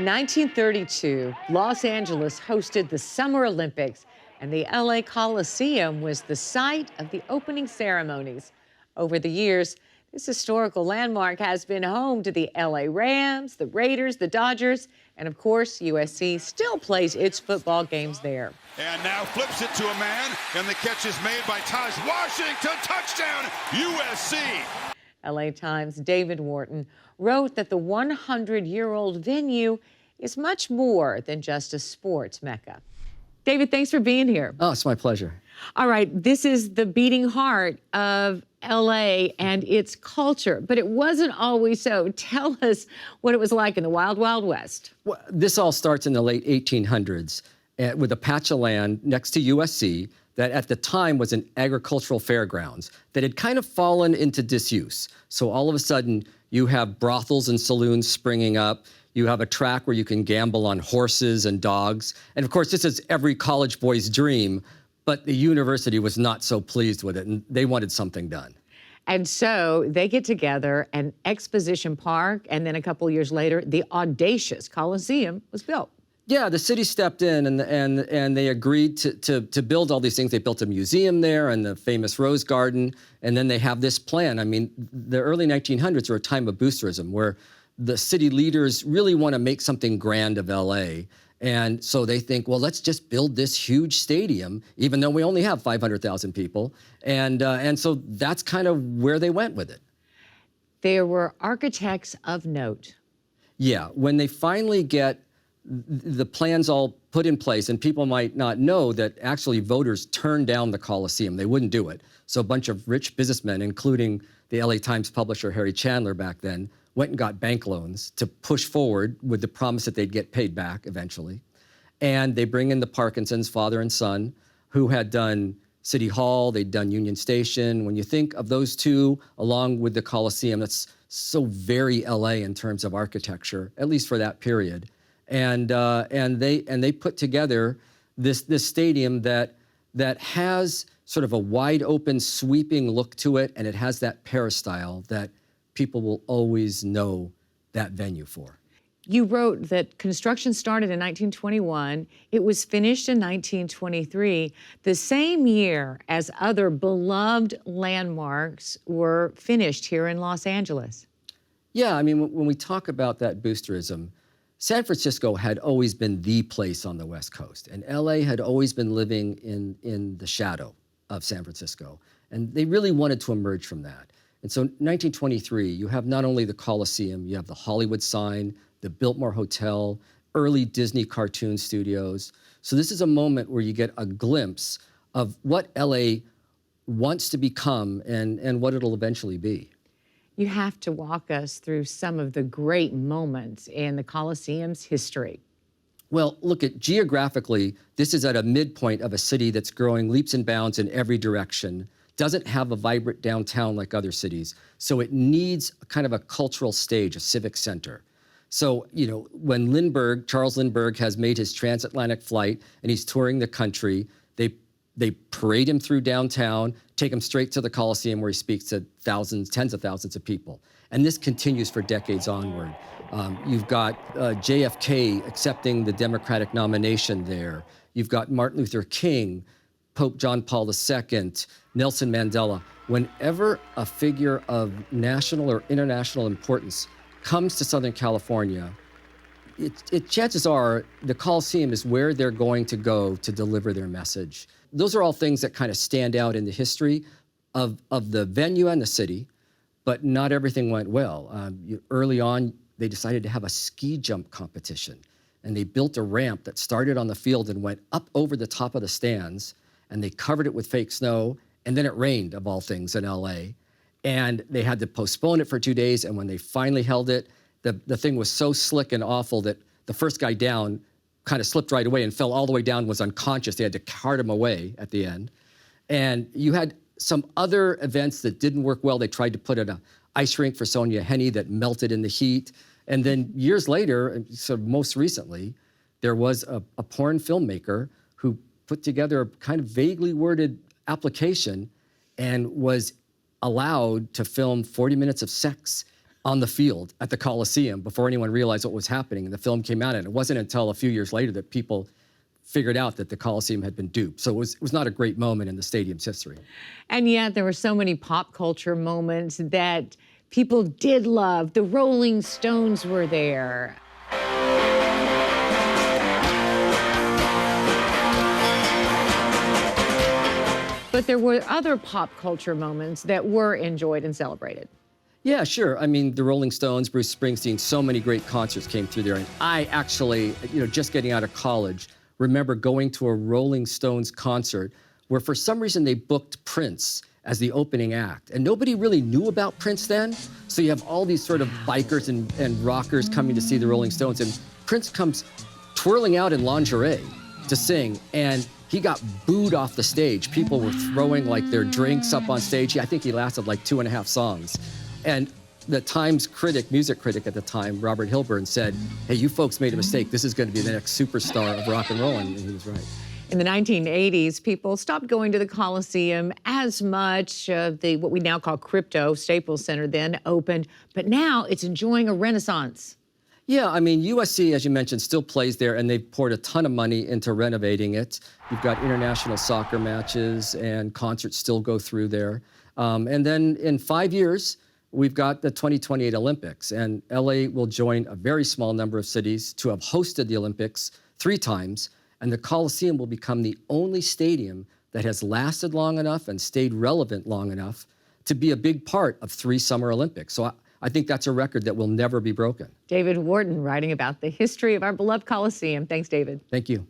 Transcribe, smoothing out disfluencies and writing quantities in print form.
In 1932, Los Angeles hosted the Summer Olympics, and the LA Coliseum was the site of the opening ceremonies. Over the years, this historical landmark has been home to the LA Rams, the Raiders, the Dodgers, and of course, USC still plays its football games there. And now flips it to a man, and the catch is made by Taj Washington. Touchdown, USC. LA Times' David Wharton wrote that the 100-year-old venue is much more than just a sports mecca. David, thanks for being here. Oh, it's my pleasure. All right, this is the beating heart of LA and its culture, but it wasn't always so. Tell us what it was like in the Wild, Wild West. Well, this all starts in the late 1800s with a patch of land next to USC that at the time was an agricultural fairgrounds that had kind of fallen into disuse. So all of a sudden, you have brothels and saloons springing up. You have a track where you can gamble on horses and dogs. And of course, this is every college boy's dream, but the university was not so pleased with it, and they wanted something done. And so they get together, and Exposition Park, and then a couple years later, the audacious Coliseum was built. Yeah, the city stepped in and they agreed to build all these things. They built a museum there and the famous Rose Garden, and then they have this plan. I mean, the early 1900s were a time of boosterism where the city leaders really want to make something grand of LA. And so they think, well, let's just build this huge stadium, even though we only have 500,000 people. And so that's kind of where they went with it. There were architects of note. Yeah, when they finally get the plans all put in place, and people might not know that actually voters turned down the Coliseum. They wouldn't do it. So a bunch of rich businessmen, including the LA Times publisher Harry Chandler back then, went and got bank loans to push forward with the promise that they'd get paid back eventually. And they bring in the Parkinsons, father and son, who had done City Hall, they'd done Union Station. When you think of those two, along with the Coliseum, that's so very LA in terms of architecture, at least for that period. And they put together this stadium that has sort of a wide open, sweeping look to it, and it has that peristyle that people will always know that venue for. You wrote that construction started in 1921. It was finished in 1923, the same year as other beloved landmarks were finished here in Los Angeles. Yeah, I mean, when we talk about that boosterism, San Francisco had always been the place on the West Coast, and LA had always been living in the shadow of San Francisco, and they really wanted to emerge from that. And so 1923, you have not only the Coliseum, you have the Hollywood sign, the Biltmore Hotel, early Disney cartoon studios. So this is a moment where you get a glimpse of what LA wants to become and what it'll eventually be. You have to walk us through some of the great moments in the Coliseum's history. Well, look, geographically, this is at a midpoint of a city that's growing leaps and bounds in every direction, doesn't have a vibrant downtown like other cities, so it needs kind of a cultural stage, a civic center. So, you know, when Charles Lindbergh has made his transatlantic flight and he's touring the country, they parade him through downtown, take him straight to the Coliseum where he speaks to thousands, tens of thousands of people. And this continues for decades onward. You've got JFK accepting the Democratic nomination there. You've got Martin Luther King, Pope John Paul II, Nelson Mandela. Whenever a figure of national or international importance comes to Southern California, chances are the Coliseum is where they're going to go to deliver their message. Those are all things that kind of stand out in the history of the venue and the city, but not everything went well. Early on, they decided to have a ski jump competition, and they built a ramp that started on the field and went up over the top of the stands, and they covered it with fake snow, and then it rained, of all things, in LA. And they had to postpone it for 2 days, and when they finally held it, the thing was so slick and awful that the first guy down kind of slipped right away and fell all the way down, was unconscious. They had to cart him away at the end. And you had some other events that didn't work well. They tried to put in an ice rink for Sonja Henie that melted in the heat. And then years later, so most recently, there was a porn filmmaker who put together a kind of vaguely worded application and was allowed to film 40 minutes of sex on the field at the Coliseum before anyone realized what was happening. And the film came out, and it wasn't until a few years later that people figured out that the Coliseum had been duped. So it was not a great moment in the stadium's history. And yet there were so many pop culture moments that people did love. The Rolling Stones were there. But there were other pop culture moments that were enjoyed and celebrated. Yeah, sure. I mean, the Rolling Stones, Bruce Springsteen, so many great concerts came through there. And I actually, just getting out of college, remember going to a Rolling Stones concert where for some reason they booked Prince as the opening act. And nobody really knew about Prince then. So you have all these sort of bikers and rockers coming to see the Rolling Stones. And Prince comes twirling out in lingerie to sing. And he got booed off the stage. People were throwing like their drinks up on stage. I think he lasted like 2.5 songs. And the Times music critic at the time, Robert Hilburn, said, hey, you folks made a mistake. This is going to be the next superstar of rock and roll. And he was right. In the 1980s, people stopped going to the Coliseum as much. What we now call Crypto Staples Center then opened, but now it's enjoying a renaissance. Yeah, I mean, USC, as you mentioned, still plays there, and they've poured a ton of money into renovating it. You've got international soccer matches, and concerts still go through there. And then in 5 years, we've got the 2028 Olympics, and LA will join a very small number of cities to have hosted the Olympics 3 times, and the Coliseum will become the only stadium that has lasted long enough and stayed relevant long enough to be a big part of 3 Summer Olympics. So I think that's a record that will never be broken. David Wharton writing about the history of our beloved Coliseum. Thanks, David. Thank you.